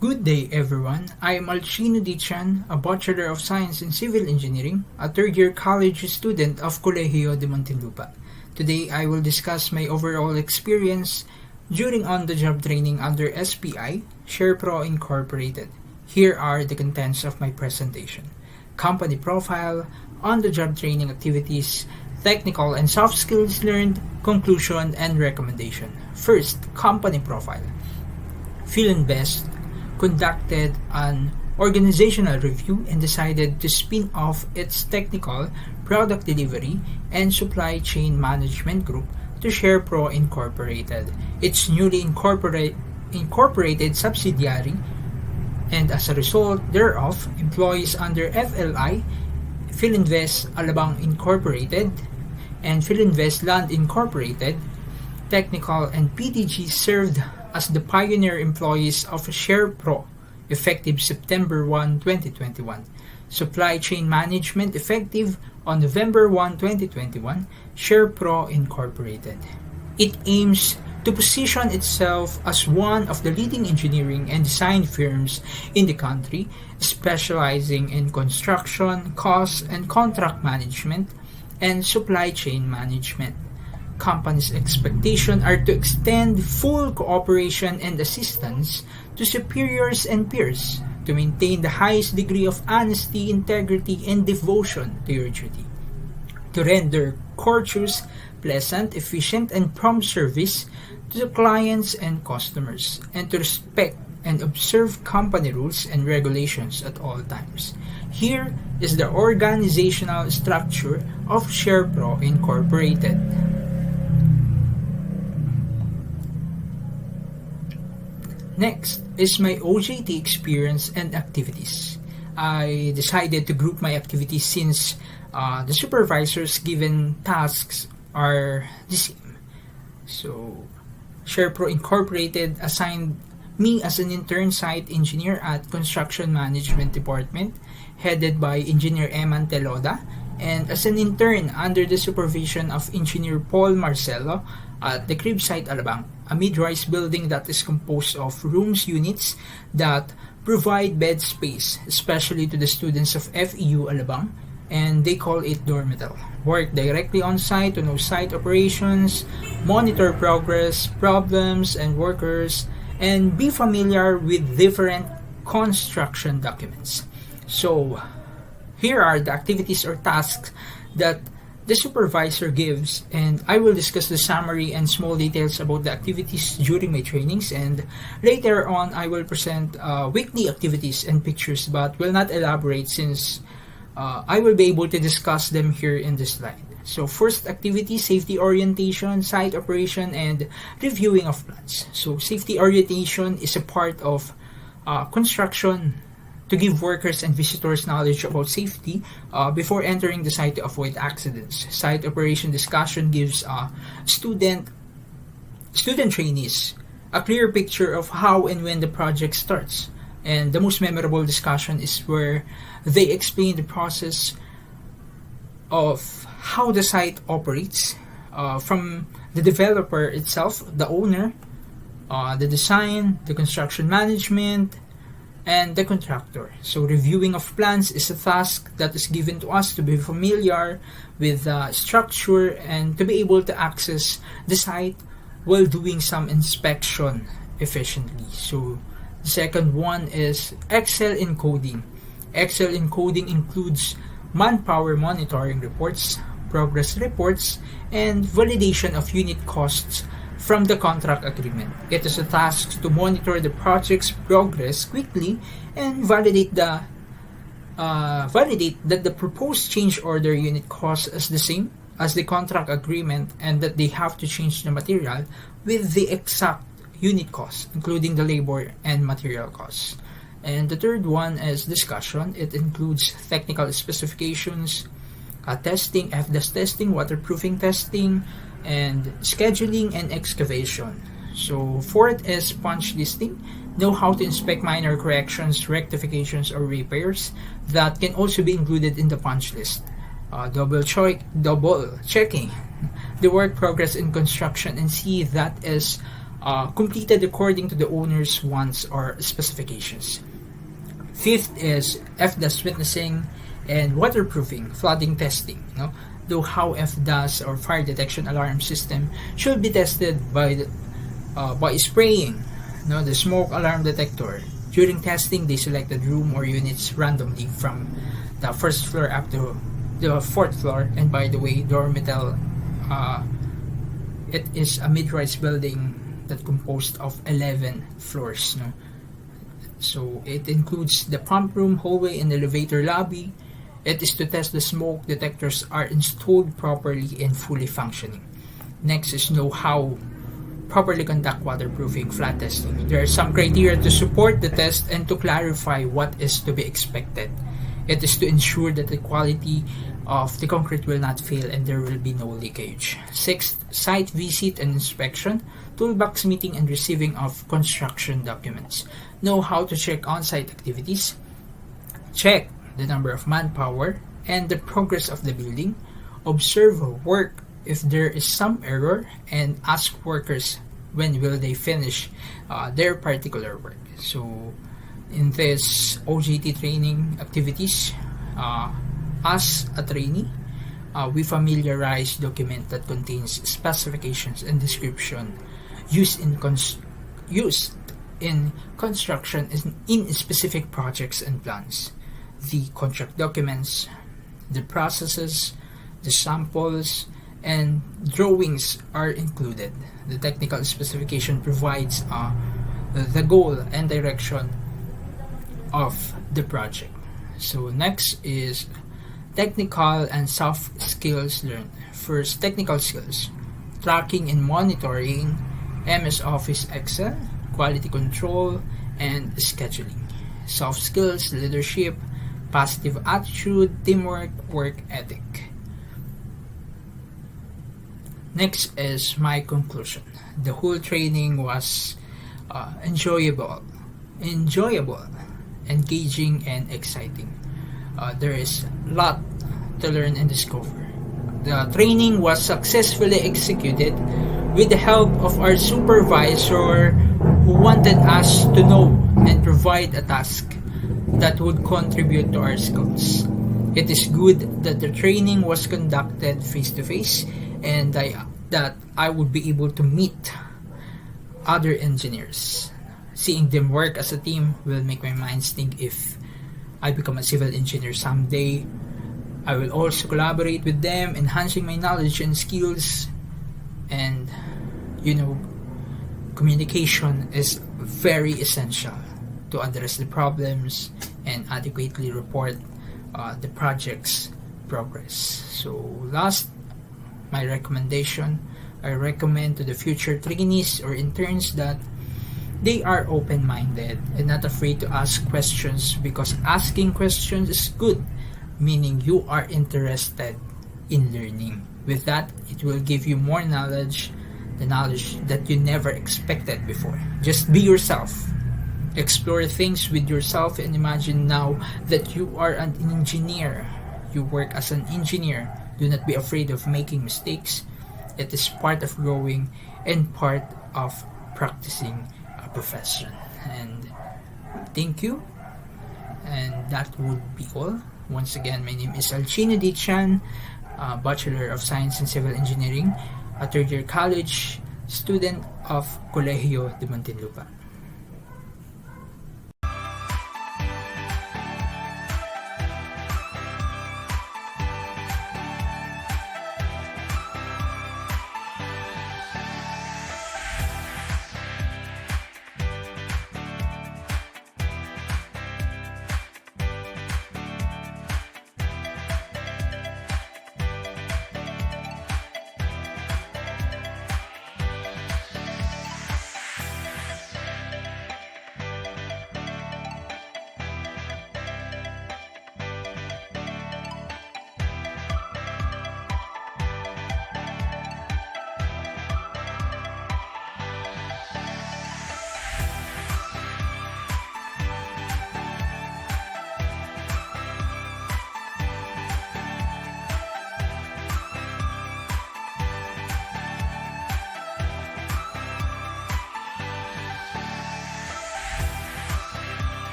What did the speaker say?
Good day, everyone. I am Alchino Dichan, a Bachelor of Science in Civil Engineering, a third-year college student of Colegio de Muntinlupa. Today, I will discuss my overall experience during on-the-job training under SPI, SharePro Incorporated. Here are the contents of my presentation. Company profile, on-the-job training activities, technical and soft skills learned, conclusion, and recommendation. First, company profile. Philinvest conducted an organizational review and decided to spin off its technical, product delivery, and supply chain management group to SharePro Incorporated, its newly incorporated subsidiary, and as a result thereof, employees under FLI, Philinvest Alabang Incorporated, and Philinvest Land Incorporated, Technical, and PTG served as the pioneer employees of SharePro effective September 1, 2021. Supply Chain Management effective on November 1, 2021, SharePro Incorporated. It aims to position itself as one of the leading engineering and design firms in the country, specializing in construction, cost and contract management, and supply chain management. Company's expectations are to extend full cooperation and assistance to superiors and peers to maintain the highest degree of honesty, integrity, and devotion to your duty, to render courteous, pleasant, efficient, and prompt service to the clients and customers, and to respect and observe company rules and regulations at all times. Here is the organizational structure of SharePro Incorporated. Next is my OJT experience and activities. I decided to group my activities since the supervisor's given tasks are the same. So, SharePro Incorporated assigned me as an intern site engineer at Construction Management Department, headed by Engineer Eman Teloda, and as an intern under the supervision of Engineer Paul Marcelo at the Crib Site Alabang, a mid-rise building that is composed of rooms units that provide bed space, especially to the students of FEU Alabang, and they call it dormital. Work directly on site to know site operations, monitor progress, problems, and workers, and be familiar with different construction documents. So, here are the activities or tasks that the supervisor gives, and I will discuss the summary and small details about the activities during my trainings, and later on I will present weekly activities and pictures but will not elaborate since I will be able to discuss them here in this slide. So first activity, safety orientation, site operation, and reviewing of plans. So safety orientation is a part of construction to give workers and visitors knowledge about safety before entering the site to avoid accidents. Site operation discussion gives student trainees a clear picture of how and when the project starts. And the most memorable discussion is where they explain the process of how the site operates from the developer itself, the owner, the design, the construction management, and the contractor. So reviewing of plans is a task that is given to us to be familiar with the structure and to be able to access the site while doing some inspection efficiently. So the second one is Excel encoding. Excel encoding includes manpower monitoring reports, progress reports, and validation of unit costs from the contract agreement. It is a task to monitor the project's progress quickly and validate that the proposed change order unit cost is the same as the contract agreement and that they have to change the material with the exact unit cost, including the labor and material costs. And the third one is discussion. It includes technical specifications, testing, FDAS testing, waterproofing testing, and scheduling and excavation. So fourth is punch listing. Know how to inspect minor corrections, rectifications, or repairs that can also be included in the punch list. Double checking the work progress in construction and see that is completed according to the owner's wants or specifications. Fifth is FDAS witnessing and waterproofing, flooding testing. Though how FDAS or fire detection alarm system should be tested by spraying the smoke alarm detector. During testing, they selected room or units randomly from the first floor up to the fourth floor. And by the way, Dormitel, it is a mid-rise building that composed of 11 floors. So it includes the pump room, hallway, and elevator lobby. It is to test the smoke detectors are installed properly and fully functioning. Next is know how properly conduct waterproofing flat testing. There are some criteria to support the test and to clarify what is to be expected. It is to ensure that the quality of the concrete will not fail and there will be no leakage. Sixth, site visit and inspection, toolbox meeting and receiving of construction documents. Know how to check on-site activities. Check the number of manpower and the progress of the building. Observe work if there is some error and ask workers when will they finish their particular work. So in this OJT training activities, as a trainee, we familiarize document that contains specifications and description used in construction in specific projects and plans. The contract documents, the processes, the samples, and drawings are included. The technical specification provides the goal and direction of the project. So next is technical and soft skills learned. First, technical skills: tracking and monitoring, MS Office Excel, quality control, and scheduling. Soft skills: leadership, positive attitude, teamwork, work ethic. Next is my conclusion. The whole training was enjoyable, engaging, and exciting. There is a lot to learn and discover. The training was successfully executed with the help of our supervisor who wanted us to know and provide a task that would contribute to our skills. It is good that the training was conducted face-to-face and that I would be able to meet other engineers. Seeing them work as a team will make my mind think if I become a civil engineer someday, I will also collaborate with them, enhancing my knowledge and skills. And communication is very essential to address the problems and adequately report the project's progress. So last, my recommendation, I recommend to the future trainees or interns that they are open-minded and not afraid to ask questions, because asking questions is good, meaning you are interested in learning. With that, it will give you more knowledge, the knowledge that you never expected before. Just be yourself. Explore things with yourself and imagine now that you are an engineer. You work as an engineer. Do not be afraid of making mistakes. It is part of growing and part of practicing a profession. And thank you. And that would be all. Once again, my name is Alchino D. Chan, Bachelor of Science in Civil Engineering, a third-year college student of Colegio de Muntinlupa.